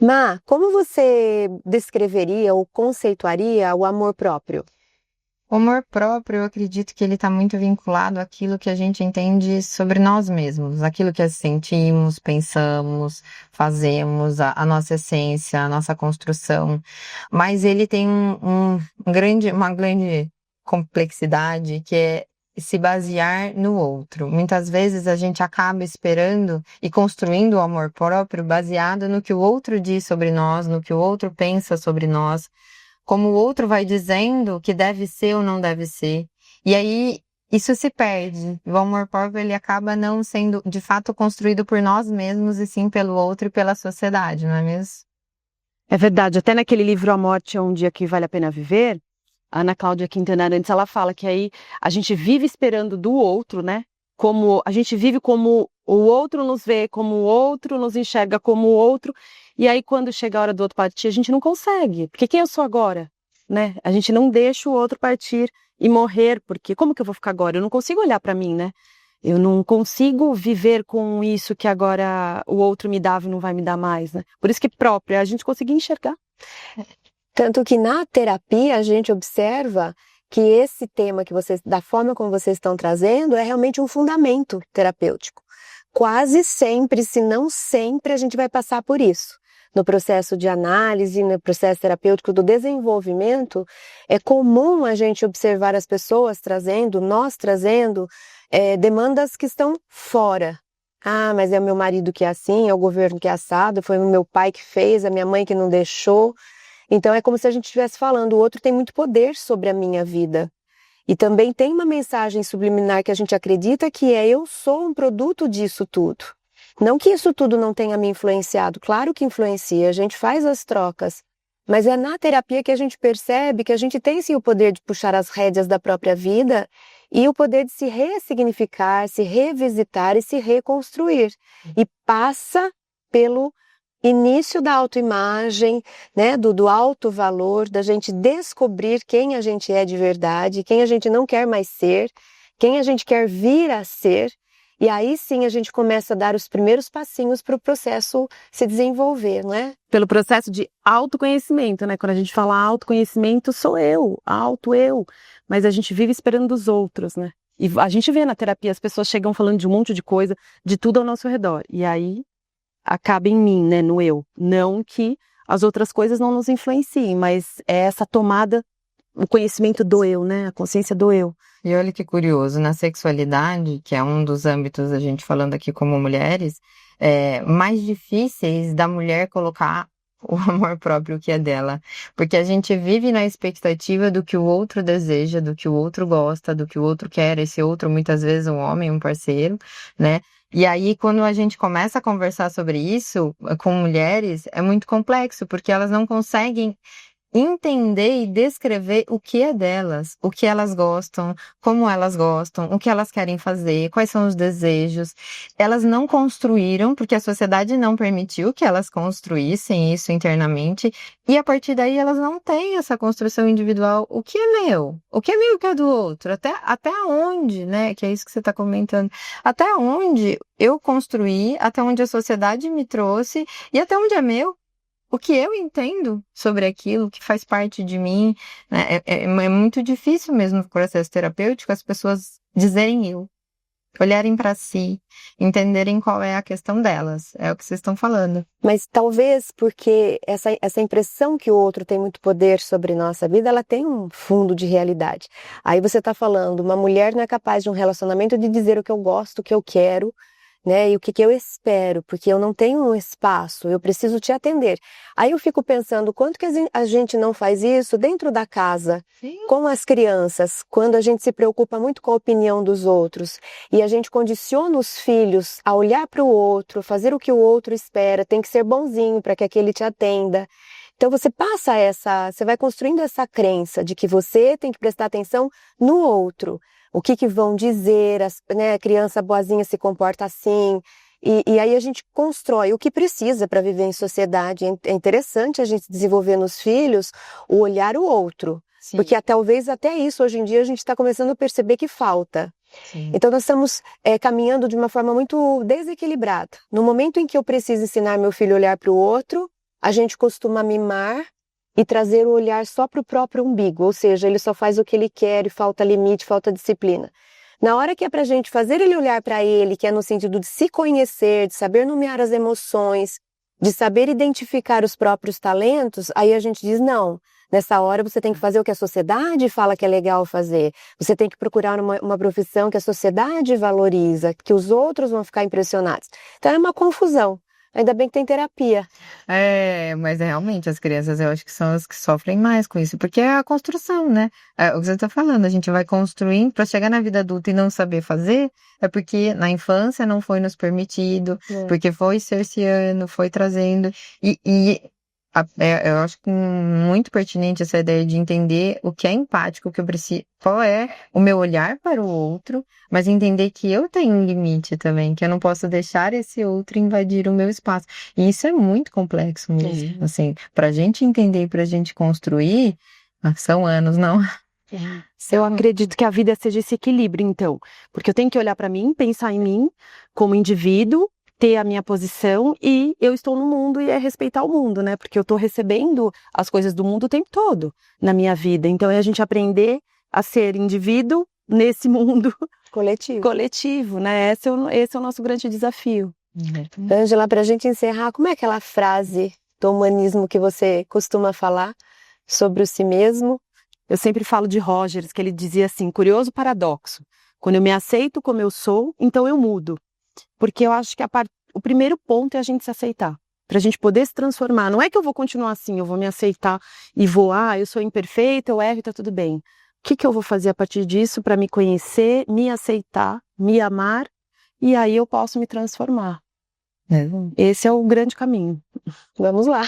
Má, como você descreveria ou conceituaria o amor próprio? O amor próprio, eu acredito que ele está muito vinculado àquilo que a gente entende sobre nós mesmos, aquilo que sentimos, pensamos, fazemos, a nossa essência, a nossa construção. Mas ele tem uma grande complexidade que é se basear no outro. Muitas vezes a gente acaba esperando e construindo o amor próprio baseado no que o outro diz sobre nós, no que o outro pensa sobre nós, como o outro vai dizendo que deve ser ou não deve ser. E aí isso se perde. O amor próprio ele acaba não sendo de fato construído por nós mesmos e sim pelo outro e pela sociedade, não é mesmo? É verdade, até naquele livro A Morte é um Dia que Vale a Pena Viver, a Ana Cláudia Quintana Arantes, ela fala que aí a gente vive esperando do outro, né? Como a gente vive como o outro nos vê, como o outro nos enxerga como o outro, e aí quando chega a hora do outro partir, a gente não consegue, porque quem eu sou agora, né? A gente não deixa o outro partir e morrer, porque como que eu vou ficar agora? Eu não consigo olhar para mim, né? Eu não consigo viver com isso que agora o outro me dava e não vai me dar mais, né? Por isso que próprio é a gente conseguir enxergar. Tanto que na terapia a gente observa que esse tema que vocês, da forma como vocês estão trazendo, é realmente um fundamento terapêutico. Quase sempre, se não sempre, a gente vai passar por isso. No processo de análise, no processo terapêutico do desenvolvimento, é comum a gente observar as pessoas trazendo, nós trazendo, demandas que estão fora. Ah, mas é o meu marido que é assim, é o governo que é assado, foi o meu pai que fez, a minha mãe que não deixou. Então é como se a gente estivesse falando, o outro tem muito poder sobre a minha vida. E também tem uma mensagem subliminar que a gente acredita que é eu sou um produto disso tudo. Não que isso tudo não tenha me influenciado, claro que influencia, a gente faz as trocas. Mas é na terapia que a gente percebe que a gente tem sim o poder de puxar as rédeas da própria vida e o poder de se ressignificar, se revisitar e se reconstruir. E passa pelo início da autoimagem, né, do alto valor, da gente descobrir quem a gente é de verdade, quem a gente não quer mais ser, quem a gente quer vir a ser, e aí sim a gente começa a dar os primeiros passinhos para o processo se desenvolver, não é? Pelo processo de autoconhecimento, né? Quando a gente fala autoconhecimento, sou eu, auto eu, mas a gente vive esperando dos outros, né? E a gente vê na terapia, as pessoas chegam falando de um monte de coisa, de tudo ao nosso redor, e aí acaba em mim, né, no eu. Não que as outras coisas não nos influenciem, mas é essa tomada, o conhecimento do eu, né, a consciência do eu. E olha que curioso, na sexualidade, que é um dos âmbitos a gente falando aqui como mulheres, mais difíceis da mulher colocar o amor próprio que é dela. Porque a gente vive na expectativa do que o outro deseja, do que o outro gosta, do que o outro quer, esse outro muitas vezes um homem, um parceiro, né? E aí, quando a gente começa a conversar sobre isso com mulheres, é muito complexo, porque elas não conseguem entender e descrever o que é delas, o que elas gostam, como elas gostam, o que elas querem fazer, quais são os desejos. Elas não construíram, porque a sociedade não permitiu que elas construíssem isso internamente, e a partir daí elas não têm essa construção individual. O que é meu? O que é meu que é do outro? Até onde, né? Que é isso que você está comentando. Até onde eu construí, até onde a sociedade me trouxe, e até onde é meu. O que eu entendo sobre aquilo que faz parte de mim, né? É muito difícil mesmo no processo terapêutico as pessoas dizerem eu, olharem para si, entenderem qual é a questão delas. É o que vocês estão falando. Mas talvez porque essa impressão que o outro tem muito poder sobre nossa vida, ela tem um fundo de realidade. Aí você está falando, uma mulher não é capaz de um relacionamento de dizer o que eu gosto, o que eu quero, né? E o que eu espero, porque eu não tenho um espaço, eu preciso te atender. Aí eu fico pensando, quanto que a gente não faz isso dentro da casa, Sim. com as crianças, quando a gente se preocupa muito com a opinião dos outros, e a gente condiciona os filhos a olhar para o outro, fazer o que o outro espera, tem que ser bonzinho para que aquele te atenda. Então você você vai construindo essa crença de que você tem que prestar atenção no outro. O que vão dizer, né, a criança boazinha se comporta assim, e aí a gente constrói o que precisa para viver em sociedade. É interessante a gente desenvolver nos filhos o olhar o outro, Sim. porque talvez até isso hoje em dia a gente está começando a perceber que falta. Sim. Então nós estamos caminhando de uma forma muito desequilibrada. No momento em que eu preciso ensinar meu filho a olhar para o outro, a gente costuma mimar e trazer o olhar só para o próprio umbigo, ou seja, ele só faz o que ele quer e falta limite, falta disciplina. Na hora que é pra gente fazer ele olhar para ele, que é no sentido de se conhecer, de saber nomear as emoções, de saber identificar os próprios talentos, aí a gente diz não. Nessa hora você tem que fazer o que a sociedade fala que é legal fazer. Você tem que procurar uma profissão que a sociedade valoriza, que os outros vão ficar impressionados. Então é uma confusão. Ainda bem que tem terapia. Mas realmente as crianças eu acho que são as que sofrem mais com isso, porque é a construção, né? É o que você tá falando, a gente vai construindo para chegar na vida adulta e não saber fazer, é porque na infância não foi nos permitido, porque foi cerceando, foi trazendo, eu acho que muito pertinente essa ideia de entender o que é empático, o que eu preciso, qual é o meu olhar para o outro, mas entender que eu tenho um limite também, que eu não posso deixar esse outro invadir o meu espaço. E isso é muito complexo mesmo, assim, pra gente entender e pra gente construir, são anos, não? Eu acredito que a vida seja esse equilíbrio, então, porque eu tenho que olhar para mim, pensar em mim como indivíduo, ter a minha posição e eu estou no mundo e é respeitar o mundo, né? Porque eu estou recebendo as coisas do mundo o tempo todo na minha vida. Então é a gente aprender a ser indivíduo nesse mundo coletivo, né? Esse é o nosso grande desafio. Ângela, para a gente encerrar, como é aquela frase do humanismo que você costuma falar sobre o si mesmo? Eu sempre falo de Rogers, que ele dizia assim, curioso paradoxo, quando eu me aceito como eu sou, então eu mudo. Porque eu acho que o primeiro ponto é a gente se aceitar, para a gente poder se transformar. Não é que eu vou continuar assim, eu vou me aceitar e vou, eu sou imperfeita, eu erro e tá tudo bem. O que eu vou fazer a partir disso para me conhecer, me aceitar, me amar, e aí eu posso me transformar. Esse é o grande caminho. Vamos lá.